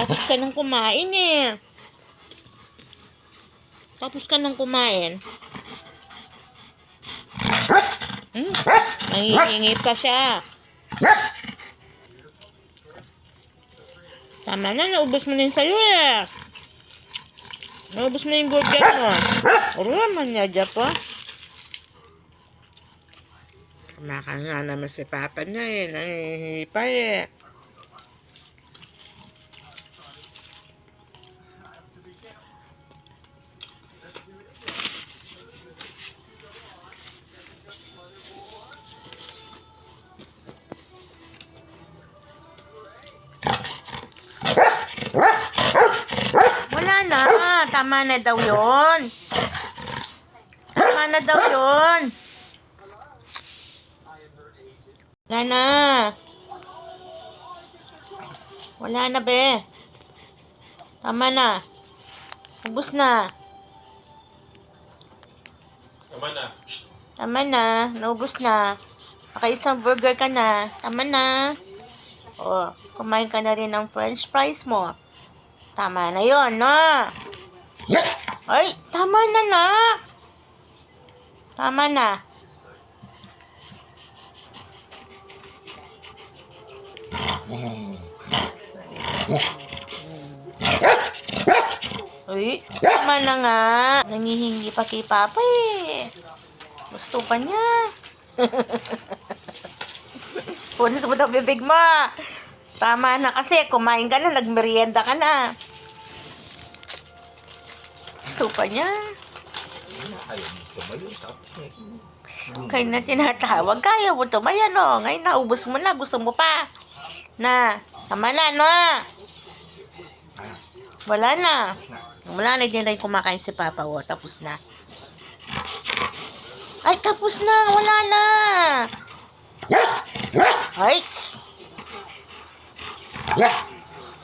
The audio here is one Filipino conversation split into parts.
Tapos ka nang kumain eh. Tapos ka nang kumain. Nangihingi pa siya. Tama na, naubos mo na yung sayo eh. Naubos mo na yung burger mo. Uro naman niya dyan po. Kumaka nga naman si Papa niya eh. Nangihingi pa eh. Wala na. Tama na daw yun. Tama na daw yun. Wala na. Wala na be. Tama na. Ubus na. Tama na. Tama na. Naubos na. Nakaisang burger ka na. Tama na. O, kumain ka na rin ng french fries mo. Tama na yon, no? Ay, tama na na. Tama na. Ay, tama na nga. Nangihingi pa kay Papa eh. Gusto pa niya. Punas mo daw bibig mo. Tama na kasi. Kumain ka na. Nagmerienda ka na. Gusto pa niya. Kaya na tinatawag. Kaya mo tumayan o. Ngayon naubos mo na. Gusto mo pa. Na. Tama na no. Wala na. Wala na din rin kumakain si Papa o. Tapos na. Ay tapos na. Wala na. Ay.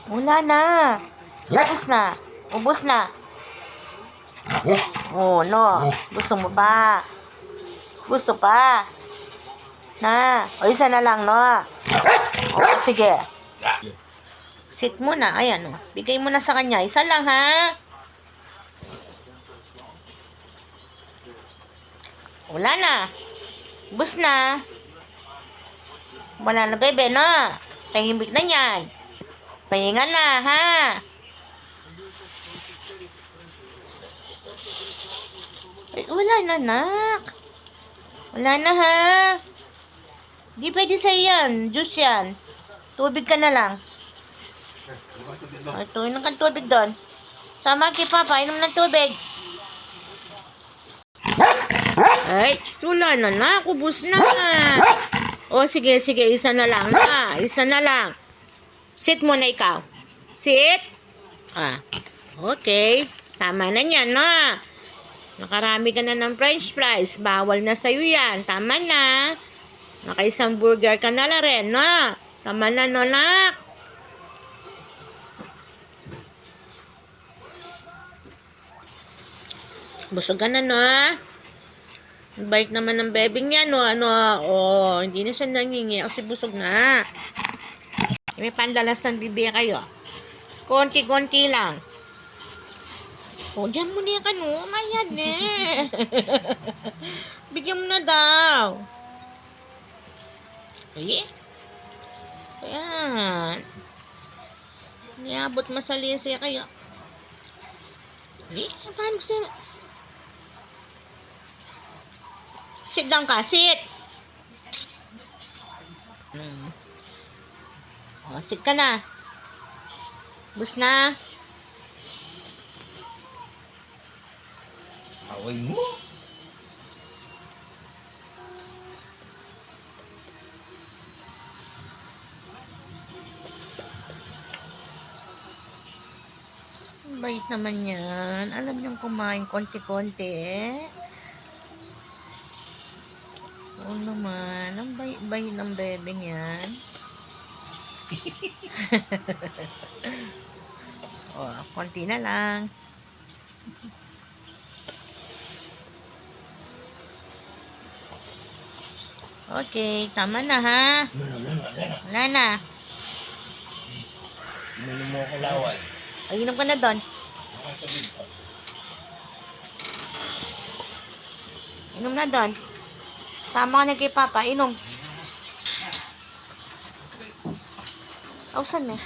Wala na. Ubus na. Ubus na. Oh, no. Gusto mo pa. Gusto pa. Na. O, isa na lang, no? O, sige. Sit mo na. Ayan, o. Bigay mo na sa kanya. Isa lang, ha? Wala na. Ubus na. Wala na, bebe, no? Tahimik na yan. Pahinga na, ha? Ay, wala na, nak. Wala na, ha? Di pwede sa'yo yan. Juice yan. Tubig ka na lang. Ito, inom kang tubig doon. Sama kay Papa, inom ng tubig. Ay, wala na, nak. Ubus na. O, sige, sige. Isa na lang, na. Isa na lang. Sit muna ikaw. Sit. Ah, okay. Tama na yan, na. Nakarami ka na ng french fries. Bawal na sa'yo yan. Tama na. Nakaisang burger ka na rin, na. Tama na, no, nak. Busog ka na, no. Bait naman ng bebing yan, no. Ano, oh, hindi na siya nangingi kasi busog na. May pandalasan bibi kayo. Konti-konti lang. O, dyan mo na yan ka, no. Mayad, eh. Bigyan mo na daw. Ay, ayan. Niabot masalisi kayo. Ay, paano siya? Sit down ka, sit. O, sit ka na. Bus na. Away mo. Bait naman yan. Alam niyong kumain konti-konti eh. Oo naman. Ang bait ng bebeng yan. O, konti na lang. Okay, tama na ha. Wala na. Inom mo ako lawal. Ay, inom ka na doon. Inom na doon. Sama ka na kay Papa. Inom. Ausan mo.